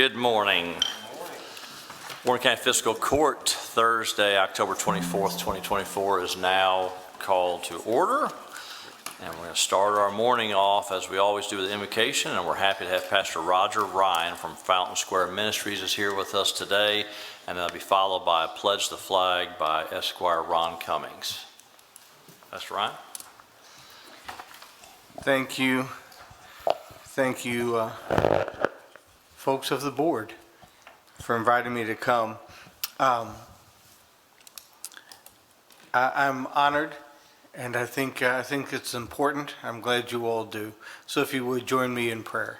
Good morning. Warren County Fiscal Court, Thursday, October 24th, 2024 is now called to order. And we're going to start our morning off as we always do with the invocation, and we're happy to have Pastor Roger Ryan from Fountain Square Ministries is here with us today, and that'll be followed by a pledge the flag by Esquire Ron Cummings. Pastor Ryan. Thank you. Thank you, folks of the board, for inviting me to come. I'm honored, and I think it's important. I'm glad you all do. So if you would join me in prayer.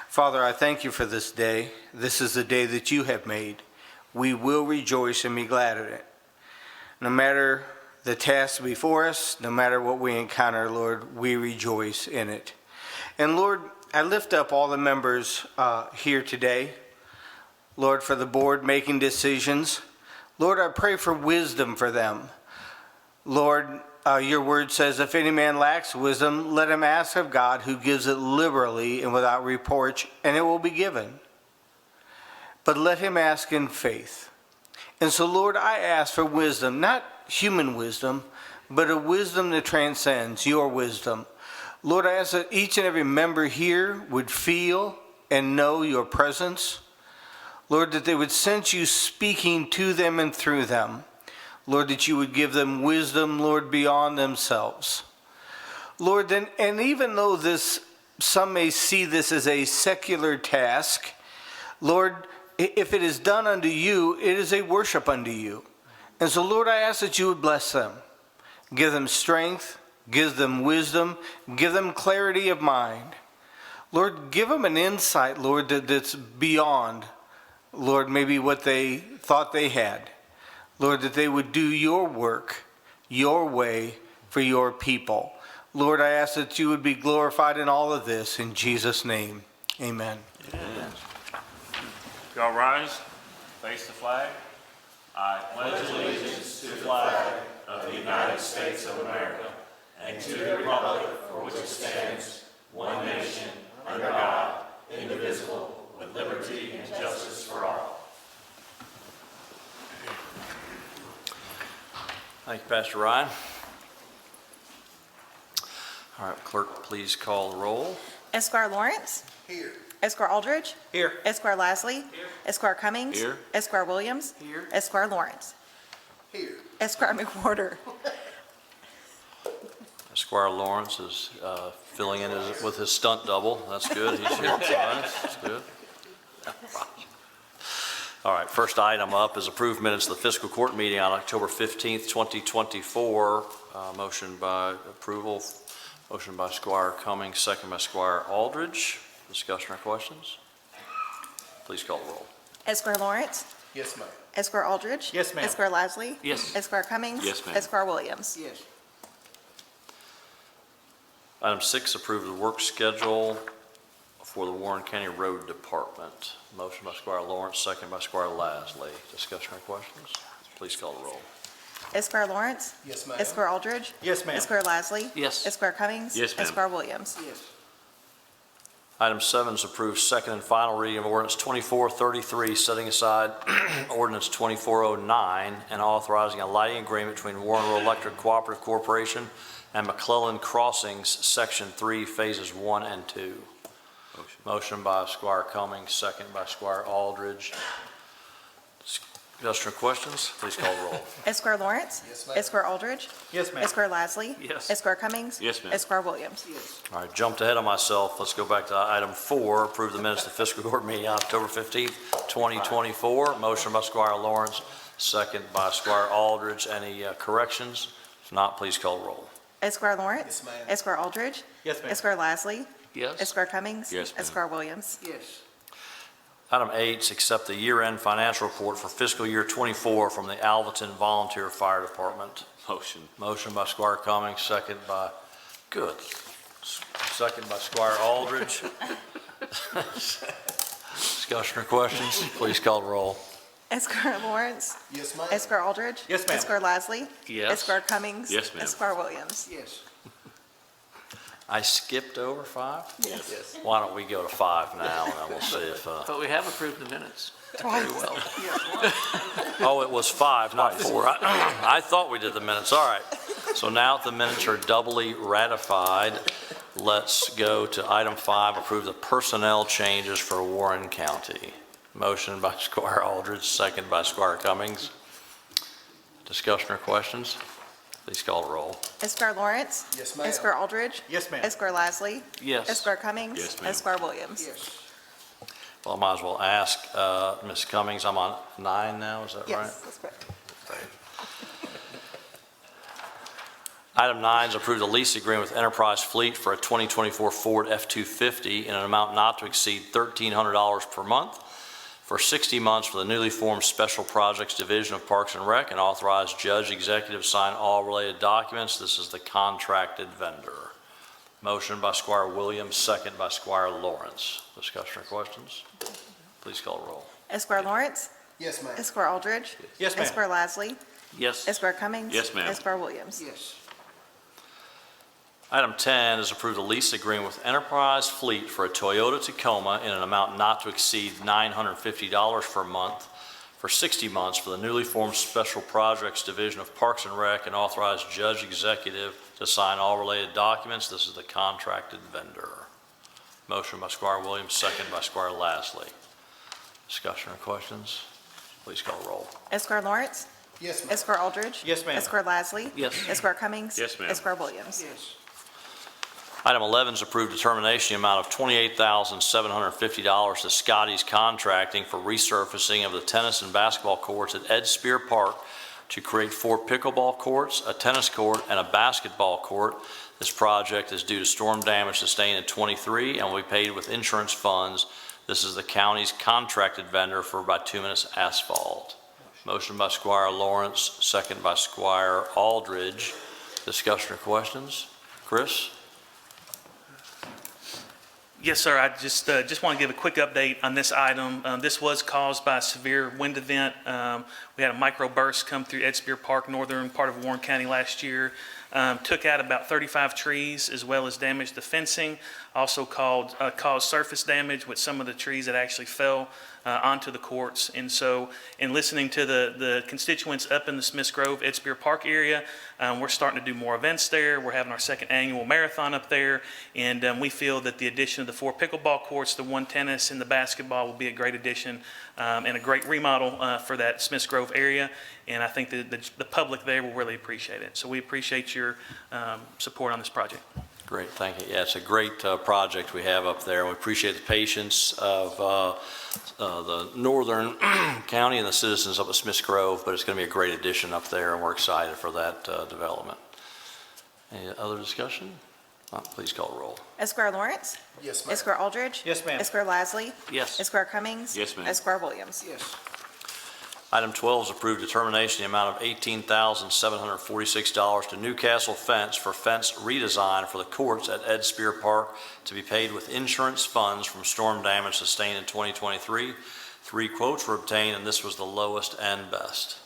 Father, I thank you for this day. This is the day that you have made. We will rejoice and be glad in it. No matter the task before us, no matter what we encounter, Lord, we rejoice in it. And Lord, I lift up all the members here today. Lord, for the board making decisions. Lord, I pray for wisdom for them. Lord, your word says, if any man lacks wisdom, let him ask of God, who gives it liberally and without reproach, and it will be given. But let him ask in faith. And so, Lord, I ask for wisdom, not human wisdom, but a wisdom that transcends your wisdom. Lord, I ask that each and every member here would feel and know your presence. Lord, that they would sense you speaking to them and through them. Lord, that you would give them wisdom, Lord, beyond themselves. Lord, then, and even though some may see this as a secular task, Lord, if it is done unto you, it is a worship unto you. And so, Lord, I ask that you would bless them. Give them strength, give them wisdom, give them clarity of mind. Lord, give them an insight, Lord, that's beyond, Lord, maybe what they thought they had. Lord, that they would do your work, your way for your people. Lord, I ask that you would be glorified in all of this. In Jesus' name, amen. Amen. Y'all rise, face the flag. I pledge allegiance to the flag of the United States of America and to the republic for which it stands, one nation, under God, indivisible, with liberty and justice for all. Thank you, Pastor Ryan. All right, clerk, please call the roll. Esquire Lawrence. Here. Esquire Aldridge. Here. Esquire Lasley. Here. Esquire Cummings. Here. Esquire Williams. Here. Esquire Lawrence. Here. Esquire McWhorter. Esquire Lawrence is filling in with his stunt double. That's good. He's here tonight. That's good. All right, first item up is approved minutes of the fiscal court meeting on October 15th, 2024. Motion by approval. Motion by Squire Cummings, second by Squire Aldridge. Discussion or questions? Please call the roll. Esquire Lawrence. Yes, ma'am. Esquire Aldridge. Yes, ma'am. Esquire Lasley. Yes. Esquire Cummings. Yes, ma'am. Esquire Williams. Yes. Item 6, approve the work schedule for the Warren County Road Department. Motion by Squire Lawrence, second by Squire Lasley. Discussion or questions? Please call the roll. Esquire Lawrence. Yes, ma'am. Esquire Aldridge. Yes, ma'am. Esquire Lasley. Yes. Esquire Cummings. Yes, ma'am. Esquire Williams. Yes. Item 7 is approved second and final reading of ordinance 2433, setting aside ordinance 2409 and authorizing a lighting agreement between Warren Rural Electric Cooperative Corporation and McClellan Crossings, Section 3, Phases 1 and 2. Motion by Squire Cummings, second by Squire Aldridge. Discussion or questions? Please call the roll. Esquire Lawrence. Yes, ma'am. Esquire Aldridge. Yes, ma'am. Esquire Lasley. Yes. Esquire Cummings. Yes, ma'am. Esquire Williams. Yes. All right, jumped ahead of myself. Let's go back to item 4, approve the minutes of the fiscal court meeting on October 15th, 2024. Motion by Squire Lawrence, second by Squire Aldridge. Any corrections? If not, please call the roll. Esquire Lawrence. Yes, ma'am. Esquire Aldridge. Yes, ma'am. Esquire Lasley. Yes. Esquire Cummings. Yes, ma'am. Esquire Williams. Yes. Item 8, accept the year-end financial report for fiscal year 24 from the Alvaton Volunteer Fire Department. Motion. Motion by Squire Cummings, second by Squire Aldridge. Discussion or questions? Please call the roll. Esquire Lawrence. Yes, ma'am. Esquire Aldridge. Yes, ma'am. Esquire Lasley. Yes. Esquire Cummings. Yes, ma'am. Esquire Williams. Yes. I skipped over 5? Yes. Why don't we go to 5 now, and then we'll see if, But we have approved the minutes very well. oh, it was 5, not 4. I thought we did the minutes, all right. So now that the minutes are doubly ratified, let's go to item 5, approve the personnel changes for Warren County. Motion by Squire Aldridge, second by Squire Cummings. Discussion or questions? Please call the roll. Esquire Lawrence. Yes, ma'am. Esquire Aldridge. Yes, ma'am. Esquire Lasley. Yes. Esquire Cummings. Yes, ma'am. Esquire Williams. Yes. Well, I might as well ask, Ms. Cummings, I'm on 9 now, is that right? Yes, that's correct. Item 9 is approve the lease agreement with Enterprise Fleet for a 2024 Ford F-250 in an amount not to exceed $1,300 per month for 60 months for the newly formed Special Projects Division of Parks and Rec, and authorize judge executive sign all related documents. This is the contracted vendor. Motion by Squire Williams, second by Squire Lawrence. Discussion or questions? Please call the roll. Esquire Lawrence. Yes, ma'am. Esquire Aldridge. Yes, ma'am. Esquire Lasley. Yes. Esquire Cummings. Yes, ma'am. Esquire Williams. Yes. Item 10 is approve the lease agreement with Enterprise Fleet for a Toyota Tacoma in an amount not to exceed $950 per month for 60 months for the newly formed Special Projects Division of Parks and Rec, and authorize judge executive to sign all related documents. This is the contracted vendor. Motion by Squire Williams, second by Squire Lasley. Discussion or questions? Please call the roll. Esquire Lawrence. Yes, ma'am. Esquire Aldridge. Yes, ma'am. Esquire Lasley. Yes. Esquire Cummings. Yes, ma'am. Esquire Williams. Yes. Item 11 is approved determination the amount of $28,750 to Scotty's Contracting for resurfacing of the tennis and basketball courts at Ed Spear Park to create 4 pickleball courts, a tennis court, and a basketball court. This project is due to storm damage sustained in '23 and will be paid with insurance funds. This is the county's contracted vendor for bituminous asphalt. Motion by Squire Lawrence, second by Squire Aldridge. Discussion or questions? Chris? Yes, sir. I just want to give a quick update on this item. This was caused by a severe wind event. We had a microburst come through Ed Spear Park, northern part of Warren County last year. Took out about 35 trees, as well as damaged the fencing. Also caused surface damage with some of the trees that actually fell onto the courts. And so, in listening to the constituents up in the Smiths Grove, Ed Spear Park area, we're starting to do more events there. We're having our second annual marathon up there, and we feel that the addition of the 4 pickleball courts, the 1 tennis, and the basketball will be a great addition and a great remodel for that Smiths Grove area. And I think that the public there will really appreciate it. So we appreciate your support on this project. Great, thank you. Yeah, it's a great project we have up there. We appreciate the patience of the northern county and the citizens up at Smiths Grove, but it's going to be a great addition up there, and we're excited for that development. Any other discussion? Please call the roll. Esquire Lawrence. Yes, ma'am. Esquire Aldridge. Yes, ma'am. Esquire Lasley. Yes. Esquire Cummings. Yes, ma'am. Esquire Williams. Yes. Item 12 is approved determination the amount of $18,746 to Newcastle Fence for fence redesign for the courts at Ed Spear Park to be paid with insurance funds from storm damage sustained in 2023. 3 quotes were obtained, and this was the lowest and best.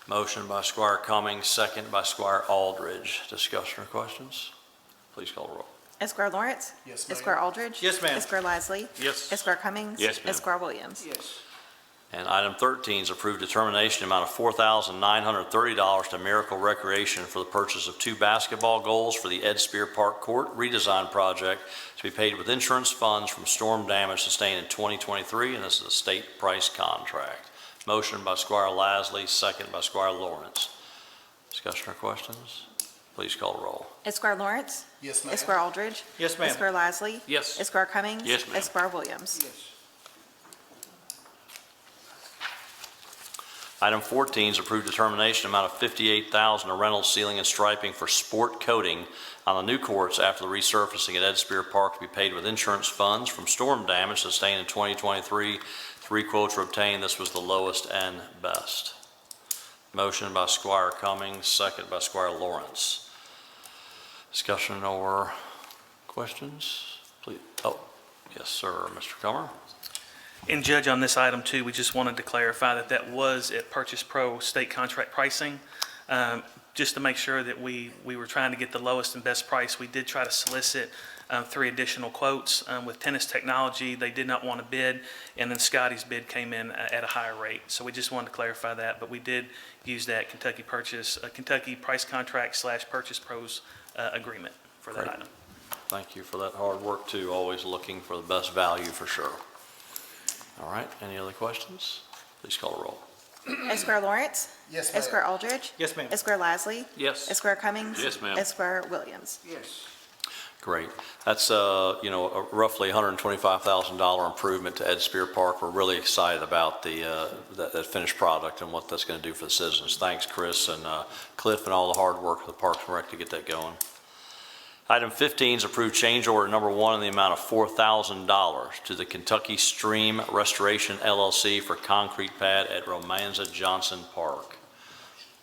Motion by Squire Cummings, second by Squire Aldridge. Discussion or questions? Please call the roll. Esquire Lawrence. Yes, ma'am. Esquire Aldridge. Yes, ma'am. Esquire Lasley. Yes. Esquire Cummings. Yes, ma'am. Esquire Williams. Yes. And item 13 is approved determination amount of $4,930 to Miracle Recreation for the purchase of 2 basketball goals for the Ed Spear Park Court redesign project to be paid with insurance funds from storm damage sustained in 2023, and this is a state price contract. Motion by Squire Lasley, second by Squire Lawrence. Discussion or questions? Please call the roll. Esquire Lawrence. Yes, ma'am. Esquire Aldridge. Yes, ma'am. Esquire Lasley. Yes. Esquire Cummings. Yes, ma'am. Esquire Williams. Yes. Item 14 is approved determination amount of $58,000 to Reynolds Sealing and Striping for sport coating on the new courts after the resurfacing at Ed Spear Park to be paid with insurance funds from storm damage sustained in 2023. 3 quotes were obtained. This was the lowest and best. Motion by Squire Cummings, second by Squire Lawrence. Discussion or questions? Please. Oh, yes, sir. Mr. Comer. And Judge, on this item too, we just wanted to clarify that that was at Purchase Pro state contract pricing. just to make sure that we were trying to get the lowest and best price, we did try to solicit 3 additional quotes. With Tennis Technology, they did not want to bid, and then Scotty's bid came in at a higher rate. So we just wanted to clarify that, but we did use that Kentucky price contract / purchase pros agreement for that Great. item. Thank you for that hard work too, always looking for the best value for sure. All right, any other questions? Please call the roll. Esquire Lawrence. Yes, ma'am. Esquire Aldridge. Yes, ma'am. Esquire Lasley. Yes. Esquire Cummings. Yes, ma'am. Esquire Williams. Yes. Great. That's, a roughly $125,000 improvement to Ed Spear Park. We're really excited about that finished product and what that's going to do for the citizens. Thanks, Chris and Cliff, and all the hard work of the Parks and Rec to get that going. Item 15 is approved change order number 1 in the amount of $4,000 to the Kentucky Stream Restoration LLC for concrete pad at Romanza Johnson Park.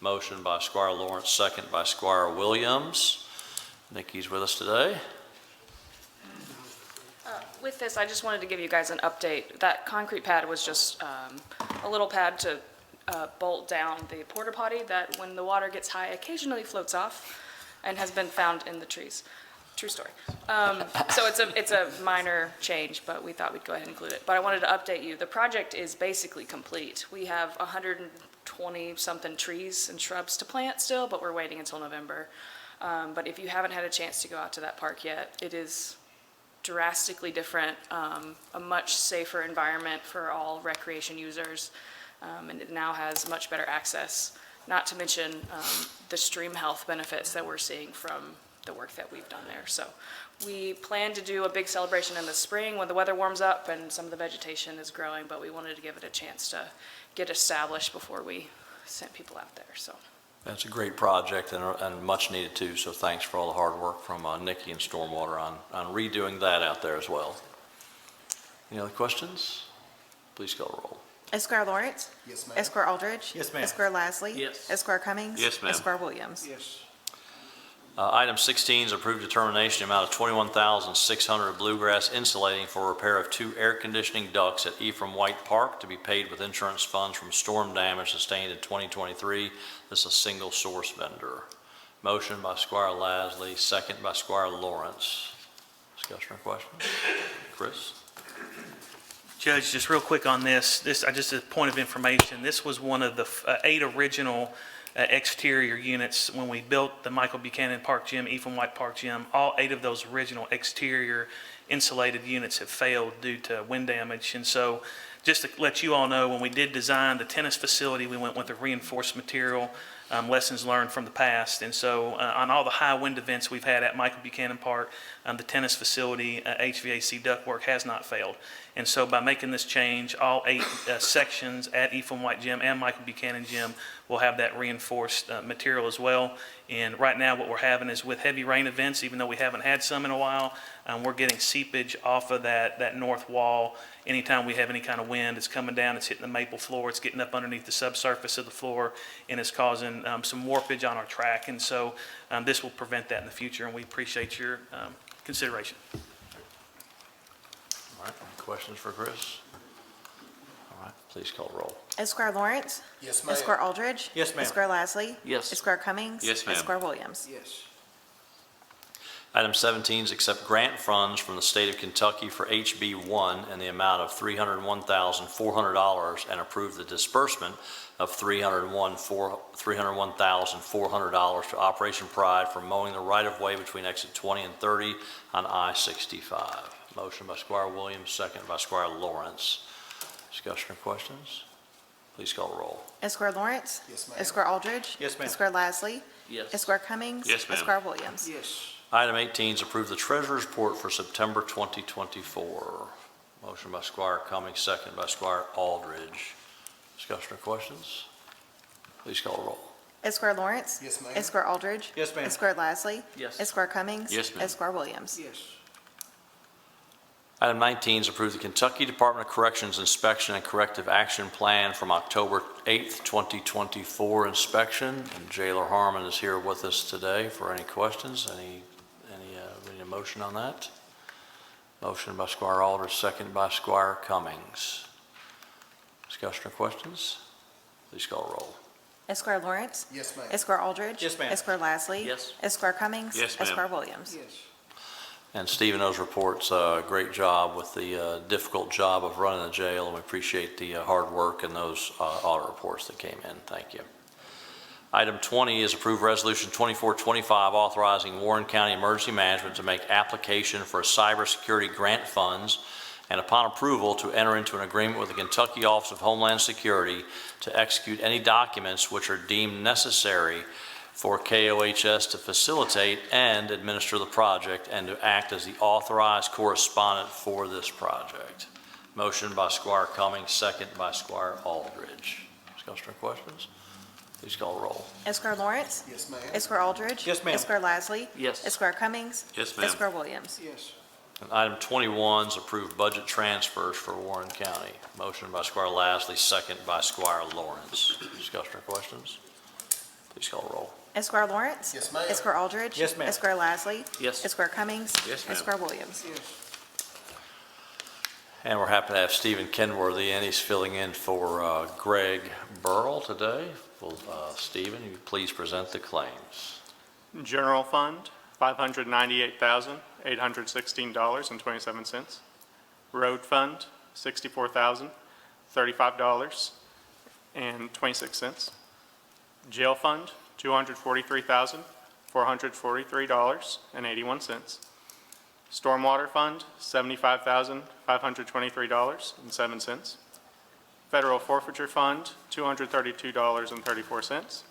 Motion by Squire Lawrence, second by Squire Williams. Nikki's with us today. With this, I just wanted to give you guys an update. That concrete pad was just a little pad to bolt down the porta potty that when the water gets high occasionally floats off and has been found in the trees. True story. So it's a minor change, but we thought we'd go ahead and include it. But I wanted to update you. The project is basically complete. We have 120-something trees and shrubs to plant still, but we're waiting until November. But if you haven't had a chance to go out to that park yet, it is drastically different, a much safer environment for all recreation users, and it now has much better access, not to mention the stream health benefits that we're seeing from the work that we've done there. So we plan to do a big celebration in the spring when the weather warms up and some of the vegetation is growing, but we wanted to give it a chance to get established before we sent people out there. So. That's a great project and much needed too, so thanks for all the hard work from Nikki and Stormwater on redoing that out there as well. Any other questions? Please call the roll. Esquire Lawrence. Yes, ma'am. Esquire Aldridge. Yes, ma'am. Esquire Lasley. Yes. Esquire Cummings. Yes, ma'am. Esquire Williams. Yes. Item 16 is approved determination amount of $21,600 bluegrass insulating for repair of 2 air conditioning ducts at Ephraim White Park to be paid with insurance funds from storm damage sustained in 2023. This is a single source vendor. Motion by Squire Lasley, second by Squire Lawrence. Discussion or questions? Chris? Judge, just real quick on this, just a point of information, this was one of the 8 original exterior units when we built the Michael Buchanan Park Gym, Ephraim White Park Gym. All 8 of those original exterior insulated units have failed due to wind damage. And so just to let you all know, when we did design the tennis facility, we went with a reinforced material, lessons learned from the past. And so on all the high wind events we've had at Michael Buchanan Park, the tennis facility, HVAC ductwork has not failed. And so by making this change, all 8 sections at Ephraim White Gym and Michael Buchanan Gym will have that reinforced material as well. And right now what we're having is with heavy rain events, even though we haven't had some in a while, we're getting seepage off of that north wall. Anytime we have any kind of wind, it's coming down, it's hitting the maple floor, it's getting up underneath the subsurface of the floor, and it's causing some warpage on our track. And so this will prevent that in the future, and we appreciate your consideration. All right, any questions for Chris? All right, please call the roll. Esquire Lawrence. Yes, ma'am. Esquire Aldridge. Yes, ma'am. Esquire Lasley. Yes. Esquire Cummings. Yes, ma'am. Esquire Williams. Yes. Item 17 is accept grant funds from the state of Kentucky for HB1 in the amount of $301,400 and approve the disbursement of $301,400 to Operation Pride for mowing the right-of-way between exit 20 and 30 on I-65. Motion by Squire Williams, second by Squire Lawrence. Discussion or questions? Please call the roll. Esquire Lawrence. Yes, ma'am. Esquire Aldridge. Yes, ma'am. Esquire Lasley. Yes. Esquire Cummings. Yes, ma'am. Esquire Williams. Yes. Item 18 is approve the treasurer's report for September 2024. Motion by Squire Cummings, second by Squire Aldridge. Discussion or questions? Please call the roll. Esquire Lawrence. Yes, ma'am. Esquire Aldridge. Yes, ma'am. Esquire Lasley. Yes. Esquire Cummings. Yes, ma'am. Esquire Williams. Yes. Item 19 is approve the Kentucky Department of Corrections inspection and corrective action plan from October 8th, 2024 inspection. And Jailer Harmon is here with us today for any questions. Any motion on that? Motion by Squire Aldridge, second by Squire Cummings. Discussion or questions? Please call the roll. Esquire Lawrence. Yes, ma'am. Esquire Aldridge. Yes, ma'am. Esquire Lasley. Yes. Esquire Cummings. Yes, ma'am. Esquire Williams. Yes. And Stephen, those reports, great job with the difficult job of running the jail, and we appreciate the hard work and those audit reports that came in. Thank you. Item 20 is approved resolution 2425 authorizing Warren County Emergency Management to make application for cybersecurity grant funds and upon approval to enter into an agreement with the Kentucky Office of Homeland Security to execute any documents which are deemed necessary for KOHS to facilitate and administer the project and to act as the authorized correspondent for this project. Motion by Squire Cummings, second by Squire Aldridge. Discussion or questions? Please call roll. Esquire Lawrence. Yes, ma'am. Esquire Aldridge. Yes, ma'am. Esquire Lasley. Yes. Esquire Cummings. Yes, ma'am. Esquire Williams. Yes. And item 21 is approved budget transfers for Warren County. Motion by Squire Lasley, second by Squire Lawrence. Discussion or questions? Please call roll. Esquire Lawrence. Yes, ma'am. Esquire Aldridge. Yes, ma'am. Esquire Lasley. Yes. Esquire Cummings. Yes, ma'am. Esquire Williams. Yes. And we're happy to have Stephen Kenworthy, and he's filling in for Greg Burrell today. Will Stephen, you please present the claims? General fund, $598,816.27. Road fund, $64,035.26. Jail fund, $243,443.81. Stormwater fund, $75,523.07. Federal forfeiture fund, $232.34.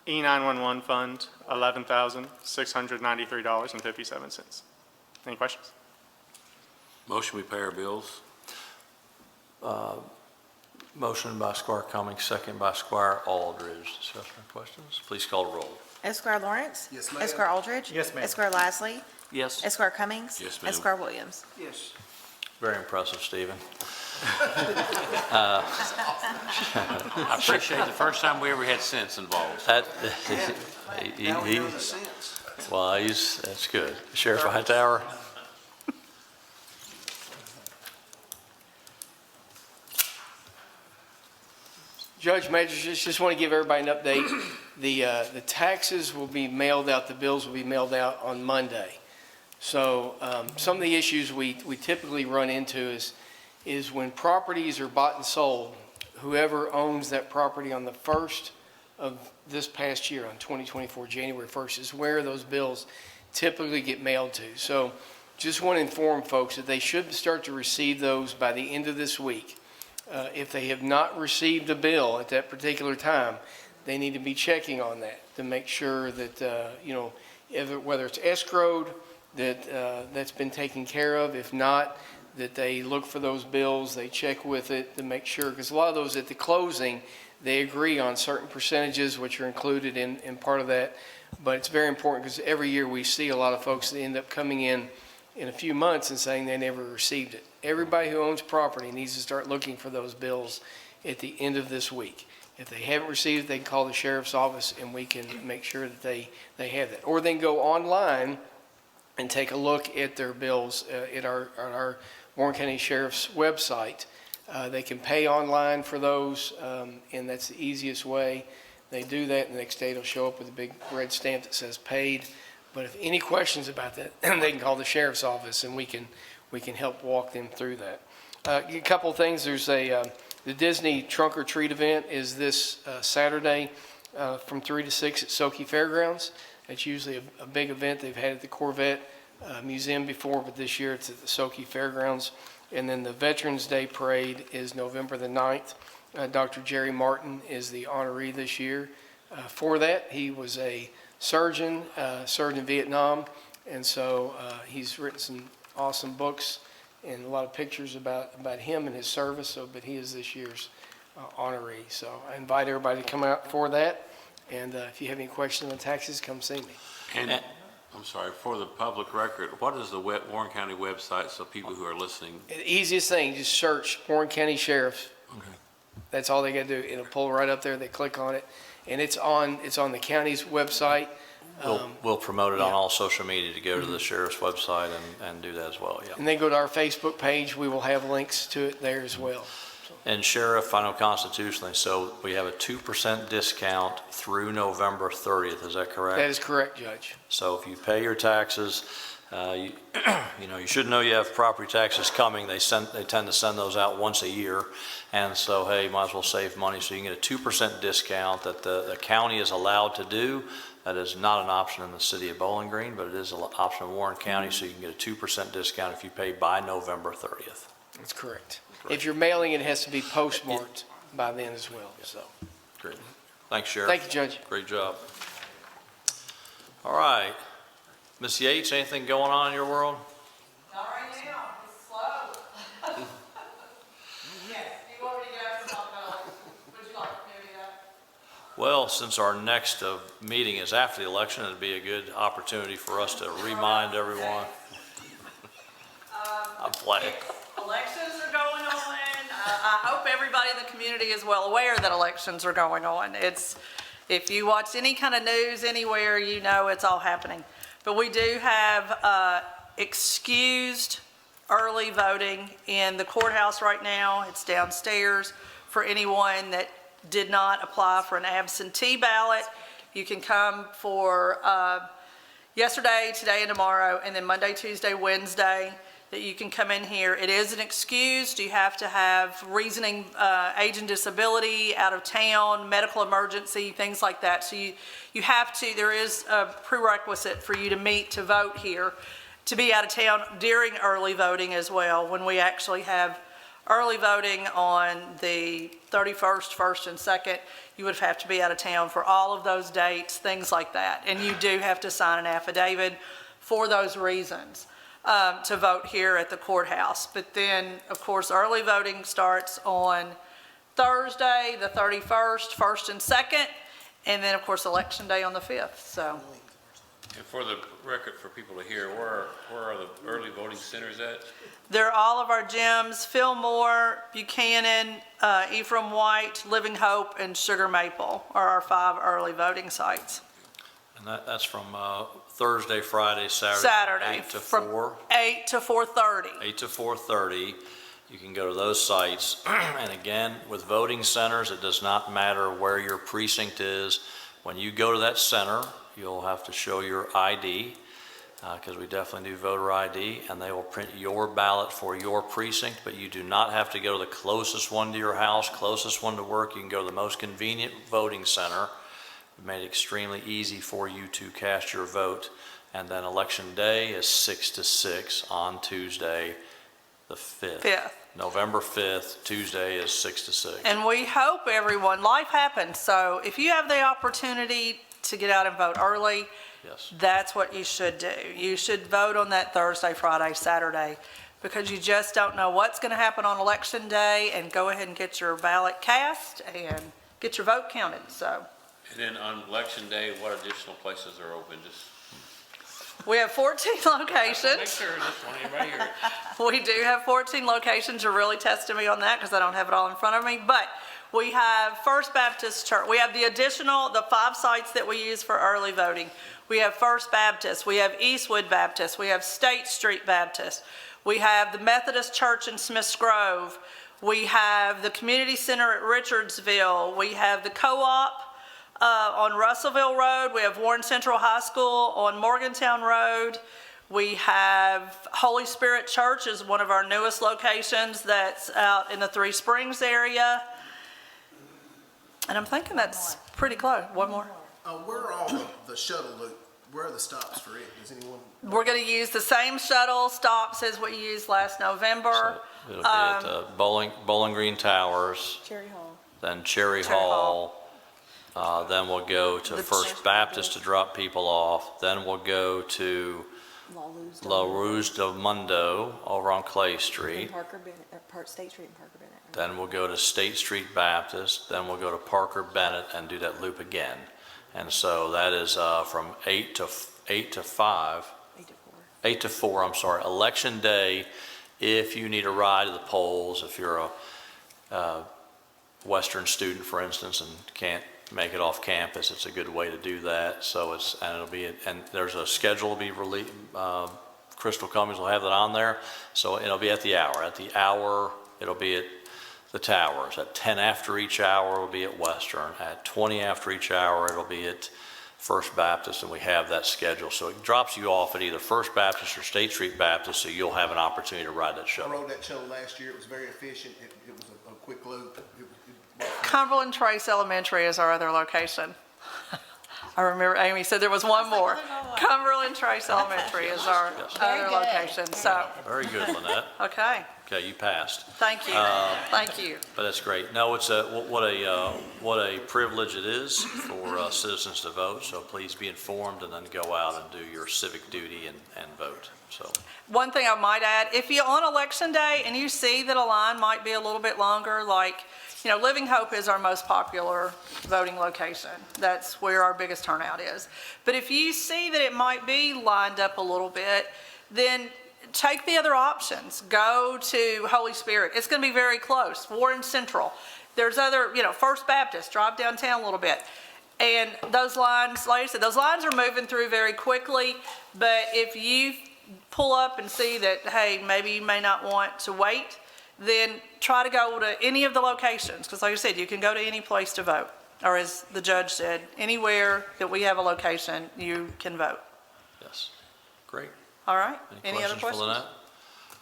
E911 fund, $11,693.57. Any questions? Motion we pay our bills. Motion by Squire Cummings, second by Squire Aldridge. Discussion or questions? Please call roll. Esquire Lawrence. Yes, ma'am. Esquire Aldridge. Yes, ma'am. Esquire Lasley. Yes. Esquire Cummings. Yes, ma'am. Esquire Williams. Yes. Very impressive, Stephen. I appreciate the first time we ever had sense involved. That, Now we he, know the sense. well, that's good. Sheriff Hightower? Judge, Magistrates, just want to give everybody an update. The taxes will be mailed out, the bills will be mailed out on Monday. So some of the issues we typically run into is when properties are bought and sold, whoever owns that property on the 1st of this past year, on 2024, January 1st, is where those bills typically get mailed to. So just want to inform folks that they should start to receive those by the end of this week. If they have not received a bill at that particular time, they need to be checking on that to make sure that, whether it's escrowed, that's been taken care of. If not, that they look for those bills, they check with it to make sure, because a lot of those at the closing, they agree on certain percentages which are included in part of that. But it's very important because every year we see a lot of folks that end up coming in a few months and saying they never received it. Everybody who owns property needs to start looking for those bills at the end of this week. If they haven't received it, they can call the sheriff's office and we can make sure that they have that. Or they can go online and take a look at their bills at our Warren County Sheriff's website. They can pay online for those, and that's the easiest way. They do that, and the next day it'll show up with a big red stamp that says paid. But if any questions about that, they can call the sheriff's office, and we can help walk them through that. A couple of things. There's the Disney Trunk or Treat event is this Saturday from 3 to 6 at Soki Fairgrounds. It's usually a big event. They've had it at the Corvette Museum before, but this year it's at the Soki Fairgrounds. And then the Veterans Day Parade is November the 9th. Dr. Jerry Martin is the honoree this year. For that, he was a surgeon, served in Vietnam, and so he's written some awesome books and a lot of pictures about him and his service. But he is this year's honoree. So I invite everybody to come out for that. And if you have any questions on taxes, come see me. And, I'm sorry, for the public record, what is the Warren County website so people who are listening? The easiest thing, just search Warren County Sheriff. Okay. That's all they got to do. It'll pull right up there. They click on it, and it's on the county's website. We'll promote it on all social media to go to the sheriff's website and do that as well, yeah. And then go to our Facebook page. We will have links to it there as well. So, And Sheriff, I know constitutionally, so we have a 2% discount through November 30th, is that correct? That is correct, Judge. So if you pay your taxes, you know, you should know you have property taxes coming. They tend to send those out once a year. And so, hey, you might as well save money. So you can get a 2% discount that the county is allowed to do. That is not an option in the city of Bowling Green, but it is an option in Warren County. So you can get a 2% discount if you pay by November 30th. That's correct. If you're mailing, it has to be postmarked by then as well, so. Great. Thanks, Sheriff. Thank you, Judge. Great job. All right. Ms. Yates, anything going on in your world? Not right now, it's slow. Yes, you want me to get up and talk about it? Would you like me to do that? Well, since our next meeting is after the election, it'd be a good opportunity for us to remind everyone. I'm playing. Elections are going on. I hope everybody in the community is well aware that elections are going on. If you watch any kind of news anywhere, you know it's all happening. But we do have excused early voting in the courthouse right now. It's downstairs for anyone that did not apply for an absentee ballot. You can come for yesterday, today, and tomorrow, and then Monday, Tuesday, Wednesday, that you can come in here. It is an excused. You have to have reasoning, age and disability, out of town, medical emergency, things like that. So you have to, there is a prerequisite for you to meet to vote here, to be out of town during early voting as well. When we actually have early voting on the 31st, 1st, and 2nd, you would have to be out of town for all of those dates, things like that. And you do have to sign an affidavit for those reasons. To vote here at the courthouse. But then, of course, early voting starts on Thursday, the 31st, 1st and 2nd, and then, of course, Election Day on the 5th, so. And for the record, for people to hear, where are the early voting centers at? They're all of our gyms: Fillmore, Buchanan, Ephraim White, Living Hope, and Sugar Maple are our 5 early voting sites. And that's from Thursday, Friday, Saturday. Saturday, 8 to from 4. 8 to 4:30. 8 to 4:30. You can go to those sites. And again, with voting centers, it does not matter where your precinct is. When you go to that center, you'll have to show your ID, because we definitely do voter ID, and they will print your ballot for your precinct, but you do not have to go to the closest one to your house, closest one to work. You can go to the most convenient voting center. We made it extremely easy for you to cast your vote. And then Election Day is 6 to 6 on Tuesday, the 5th. 5th. November 5th, Tuesday is 6 to 6. And we hope everyone, life happens, so if you have the opportunity to get out and vote early, Yes. that's what you should do. You should vote on that Thursday, Friday, Saturday, because you just don't know what's going to happen on Election Day, and go ahead and get your ballot cast and get your vote counted, so. And then on election day, what additional places are open? Just We have 14 make locations. sure, just want everybody here. We do have 14 locations. You're really testing me on that because I don't have it all in front of me. But we have First Baptist Church. We have the 5 sites that we use for early voting. We have First Baptist. We have Eastwood Baptist. We have State Street Baptist. We have the Methodist Church in Smiths Grove. We have the Community Center at Richardsville. We have the Co-op on Russellville Road. We have Warren Central High School on Morgantown Road. We have Holy Spirit Church is one of our newest locations that's out in the Three Springs area. And I'm thinking that's pretty close. One more. Where are all the shuttle loop? Where are the stops for it? Does anyone? We're going to use the same shuttle stops as we used last November. So it'll be at Bowling Green Towers, Cherry Hall. then Cherry Hall. Then we'll go to First Baptist to drop people off. Then we'll go to La Ruz del Mundo over on Clay Street. Parker Bennett, State Street and Parker Bennett. Then we'll go to State Street Baptist. Then we'll go to Parker Bennett and do that loop again. And so that is from 8 to 5. 8 to 4. 8 to 4, I'm sorry. Election Day, if you need a ride to the polls, if you're a Western student, for instance, and can't make it off campus, it's a good way to do that. So and there's a schedule to be released. Crystal Cummings will have that on there. So it'll be at the hour. At the hour, it'll be at the towers. At 10 after each hour, it'll be at Western. At 20 after each hour, it'll be at First Baptist, and we have that schedule. So it drops you off at either First Baptist or State Street Baptist, so you'll have an opportunity to ride that I shuttle. rode that shuttle last year. It was very efficient. It was a quick loop. Cumberland Trace Elementary is our other location. I remember Amy said there was one more. Cumberland Trace Elementary is our other location, so, Very good, Lynette. okay, Okay, you passed. thank you, thank you. But that's great. No, it's what a privilege it is for citizens to vote, so please be informed and then go out and do your civic duty and vote, so. One thing I might add, if you're on election day and you see that a line might be a little bit longer, like, Living Hope is our most popular voting location. That's where our biggest turnout is. But if you see that it might be lined up a little bit, then take the other options. Go to Holy Spirit. It's going to be very close. Warren Central. There's other, First Baptist, drive downtown a little bit. And those lines, like I said, those lines are moving through very quickly. But if you pull up and see that, hey, maybe you may not want to wait, then try to go to any of the locations. Because like I said, you can go to any place to vote. Or as the judge said, anywhere that we have a location, you can vote. Yes, great. All right? Any other questions questions? for Lynette?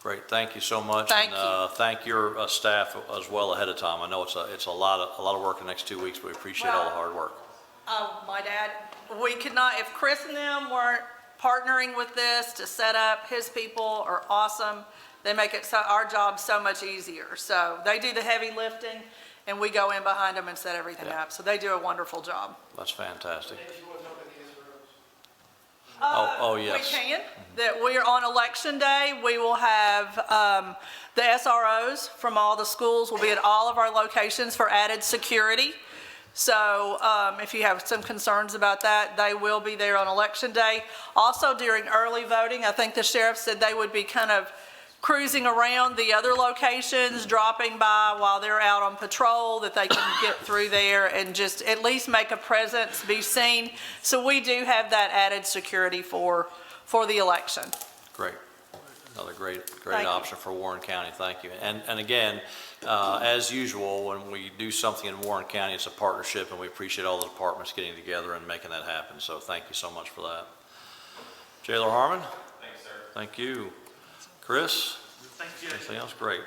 Great, thank you so much. Thank And thank your staff as well ahead of time. I know it's a lot of work the next 2 weeks, but we appreciate all the hard work. My dad, we could not, if Chris and them weren't partnering with this to set up, his people are awesome. They make it our job so much easier. So they do the heavy lifting, and we go in behind them and set everything up. So they do a wonderful job. That's fantastic. yes. We can. That we're on election day. We will have the SROs from all the schools will be at all of our locations for added security. So if you have some concerns about that, they will be there on election day. Also during early voting, I think the sheriff said they would be kind of cruising around the other locations, dropping by while they're out on patrol, that they can get through there and just at least make a presence, be seen. So we do have that added security for the election. Great. Another great Thank you. option for Warren County. Thank you. And again, as usual, when we do something in Warren County, it's a partnership, and we appreciate all the departments getting together and making that happen. So thank you so much for that. Jailer Harmon? Thanks, sir. Thank you. Chris? Thank you. Anything else? Great.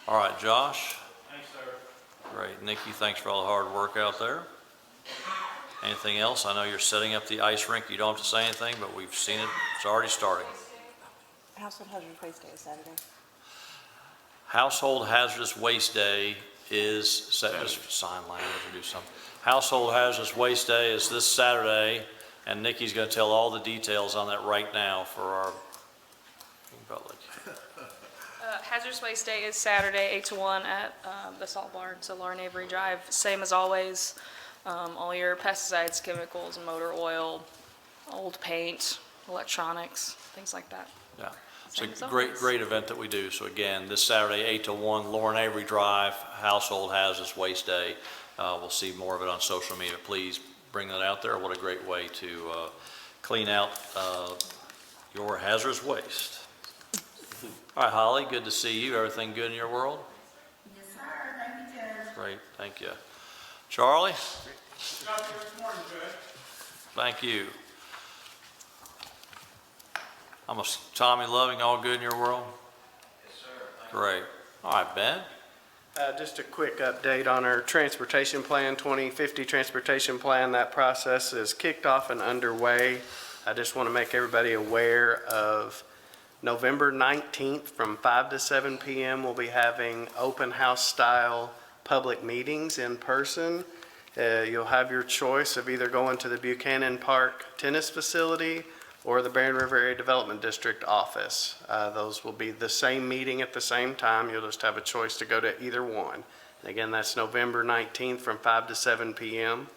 All right, Josh? Thanks, sir. Great. Nikki, thanks for all the hard work out there. Anything else? I know you're setting up the ice rink. You don't have to say anything, but we've seen it. It's already starting. Household Hazardous Waste Day is Saturday. Household Hazardous Waste Day is, just sign language or do something. Household Hazardous Waste Day is this Saturday, and Nikki's going to tell all the details on that right now for our public. Hazardous Waste Day is Saturday, 8 to 1 at the Salt Barn, so Lauren Avery Drive. Same as always. All your pesticides, chemicals, motor oil, old paint, electronics, things like that. Yeah. Same It's as a great, always. great event that we do. So again, this Saturday, 8 to 1, Lauren Avery Drive, Household Hazardous Waste Day. We'll see more of it on social media. Please bring that out there. What a great way to clean out your hazardous waste. All right, Holly, good to see you. Everything good in your world? Yes, sir. Thank you, Judge. Great, thank you. Charlie? Thank you. Tommy Loving, all good in your world? Yes, sir. Great. All right, Ben? Just a quick update on our transportation plan, 2050 transportation plan. That process is kicked off and underway. I just want to make everybody aware of November 19th from 5 to 7 p.m. We'll be having open house style public meetings in person. You'll have your choice of either going to the Buchanan Park tennis facility or the Barron River Area Development District office. Those will be the same meeting at the same time. You'll just have a choice to go to either one. And again, that's November 19th from 5 to 7 p.m.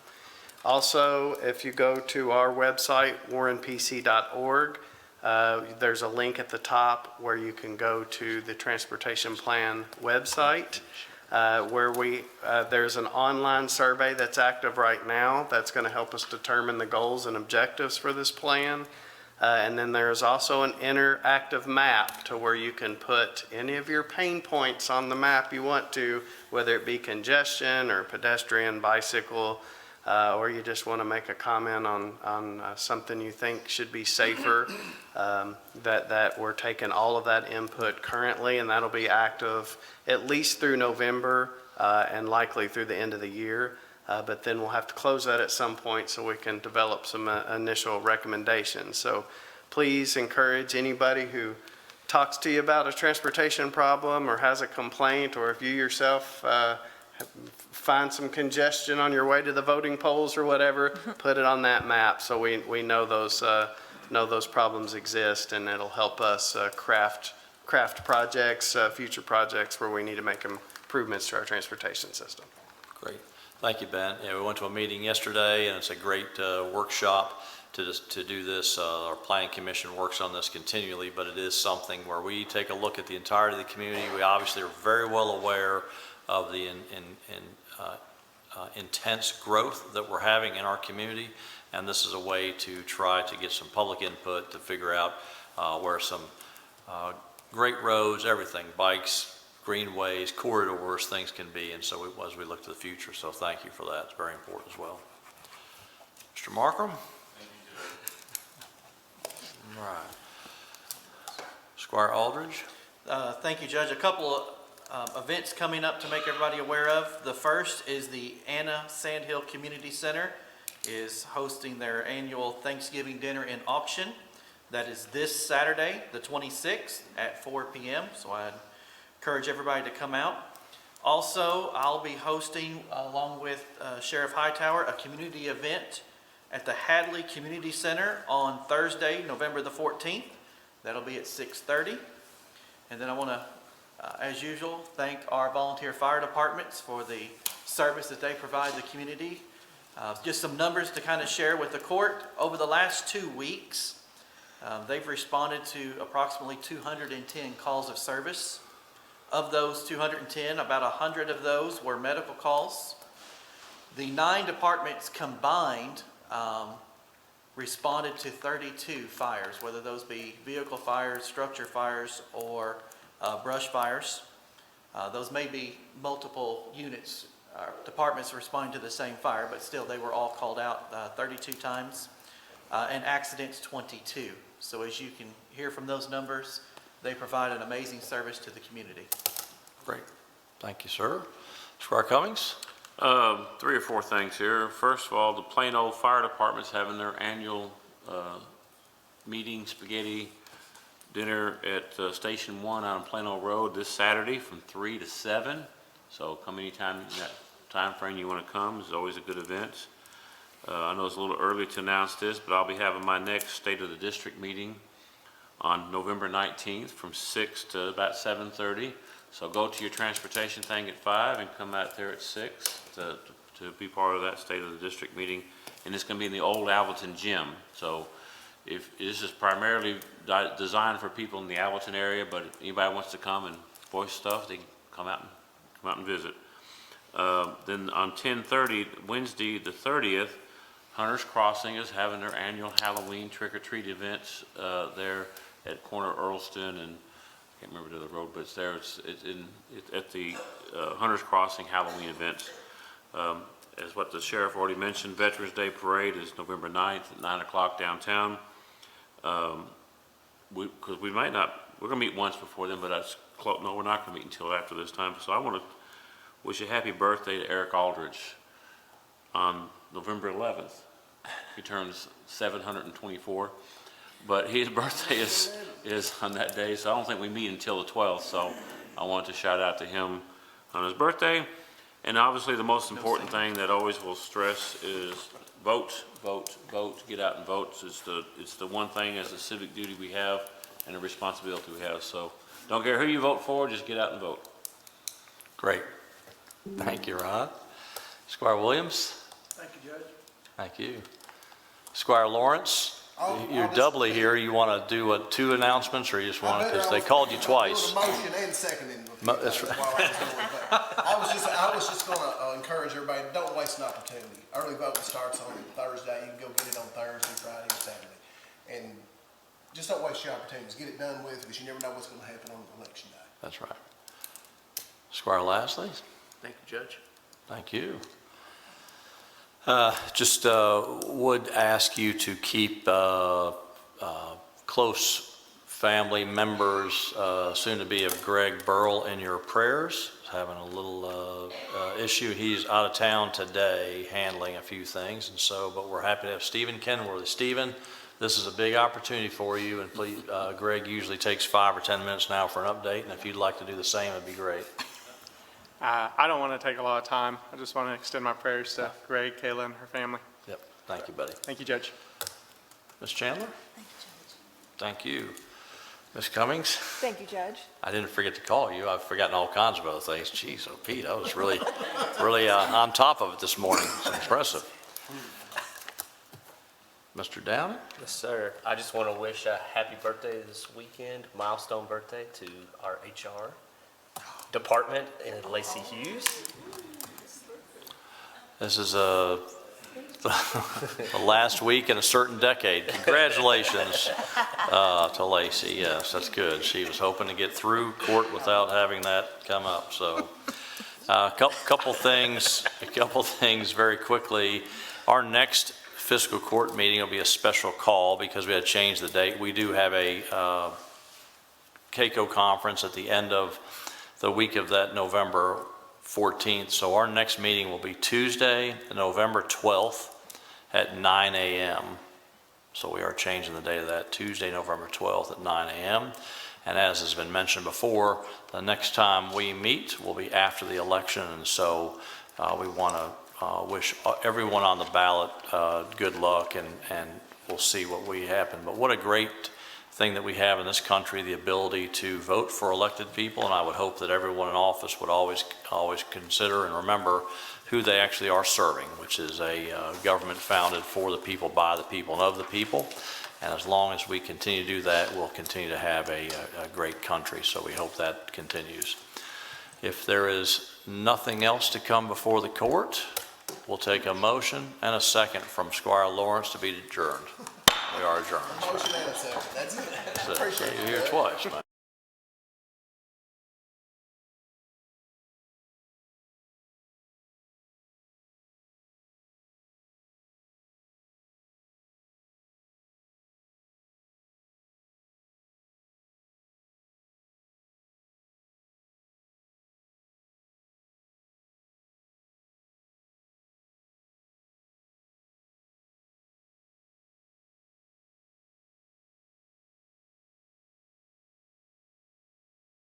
Also, if you go to our website, warrenpc.org, there's a link at the top where you can go to the transportation plan website, where there's an online survey that's active right now that's going to help us determine the goals and objectives for this plan. And then there's also an interactive map to where you can put any of your pain points on the map you want to, whether it be congestion or pedestrian, bicycle, or you just want to make a comment on something you think should be safer, that we're taking all of that input currently, and that'll be active at least through November and likely through the end of the year. But then we'll have to close that at some point so we can develop some initial recommendations. So please encourage anybody who talks to you about a transportation problem or has a complaint, or if you yourself find some congestion on your way to the voting polls or whatever, put it on that map so we know those problems exist, and it'll help us craft projects, future projects where we need to make improvements to our transportation system. Great. Thank you, Ben. Yeah, we went to a meeting yesterday, and it's a great workshop to do this. Our Planning Commission works on this continually, but it is something where we take a look at the entirety of the community. We obviously are very well aware of the intense growth that we're having in our community, and this is a way to try to get some public input to figure out where some great roads, everything, bikes, greenways, corridors, things can be, and so as we look to the future. So thank you for that. It's very important as well. Mr. Markham? All right. Squire Aldridge? Thank you, Judge. A couple of events coming up to make everybody aware of. The first is the Anna Sandhill Community Center is hosting their annual Thanksgiving dinner and auction. That is this Saturday, the 26th at 4 p.m. So I encourage everybody to come out. Also, I'll be hosting, along with Sheriff Hightower, a community event at the Hadley Community Center on Thursday, November the 14th. That'll be at 6:30. And then I want to, as usual, thank our volunteer fire departments for the service that they provide the community. Just some numbers to kind of share with the court. Over the last 2 weeks, they've responded to approximately 210 calls of service. Of those 210, about 100 of those were medical calls. The 9 departments combined responded to 32 fires, whether those be vehicle fires, structure fires, or brush fires. Those may be multiple units, departments responding to the same fire, but still they were all called out 32 times, and accidents 22. So as you can hear from those numbers, they provide an amazing service to the community. Great. Thank you, sir. Squire Cummings? 3 or 4 things here. First of all, the Plano Fire Department's having their annual meeting, spaghetti dinner at Station 1 on Plano Road this Saturday from 3 to 7. So come anytime in that time frame you want to come. It's always a good event. I know it's a little early to announce this, but I'll be having my next State of the District meeting on November 19th from 6 to about 7:30. So go to your transportation thing at 5 and come out there at 6 to be part of that State of the District meeting. And it's going to be in the old Alvaton gym. So if this is primarily designed for people in the Alvaton area, but if anybody wants to come and voice stuff, they can come out and visit. Then on 10:30, Wednesday the 30th, Hunters Crossing is having their annual Halloween trick-or-treat events there at corner Earlston and I can't remember the other road, but it's there. It's at the Hunters Crossing Halloween events. As what the sheriff already mentioned, Veterans Day Parade is November 9th at 9 o'clock downtown. Because we might not, we're going to meet once before then, but that's close. No, we're not going to meet until after this time. So I want to wish a happy birthday to Eric Aldridge on November 11th. He turns 724. But his birthday is on that day, so I don't think we meet until the 12th. So I wanted to shout out to him on his birthday. And obviously the most important thing that always will stress is vote, vote, vote, get out and vote. It's the one thing as a civic duty we have and a responsibility we have. So don't care who you vote for, just get out and vote. Great. Thank you, Ron. Squire Williams? Thank you, Judge. Thank you. Squire Lawrence? You're doubly here. You want to do 2 announcements, or you just want to, because they called you twice. Motion and seconding. That's right. I was just going to encourage everybody, don't waste an opportunity. Early voting starts on Thursday. You can go get it on Thursday, Friday, and Saturday. And just don't waste your opportunities. Get it done with, because you never know what's gonna happen on election day. That's right. Squire Lashley? Thank you, Judge. Thank you. Just would ask you to keep close family members, soon to be of Greg Burrell, in your prayers. He's having a little issue. He's out of town today handling a few things, and so, but we're happy to have Stephen Kenworthy. Stephen, this is a big opportunity for you, and please, Greg usually takes 5 or 10 minutes now for an update, and if you'd like to do the same, it'd be great. I don't want to take a lot of time. I just want to extend my prayers to Greg, Kayla, and her family. Yep. Thank you, buddy. Thank you, Judge. Ms. Chandler? Thank you, Judge. Thank you. Ms. Cummings? Thank you, Judge. I didn't forget to call you. I've forgotten all kinds of other things. Jeez, oh Pete, I was really on top of it this morning. It's impressive. Mr. Downey? Yes, sir. I just want to wish a happy birthday this weekend, milestone birthday, to our HR department and Lacey Hughes. This is the last week in a certain decade. Congratulations to Lacey. Yes, that's good. She was hoping to get through court without having that come up. So a couple things very quickly. Our next fiscal court meeting will be a special call because we had to change the date. We do have a CAECO conference at the end of the week of that November 14th. So our next meeting will be Tuesday, November 12th at 9 a.m. So we are changing the date of that, Tuesday, November 12th at 9 a.m. And as has been mentioned before, the next time we meet will be after the election. And so we want to wish everyone on the ballot good luck, and we'll see what we happen. But what a great thing that we have in this country, the ability to vote for elected people, and I would hope that everyone in office would always consider and remember who they actually are serving, which is a government founded for the people, by the people, and of the people. And as long as we continue to do that, we'll continue to have a great country. So we hope that continues. If there is nothing else to come before the court, we'll take a motion and a second from Squire Lawrence to be adjourned. We are adjourned. Motion and a second, that's it. So, you're here twice, man.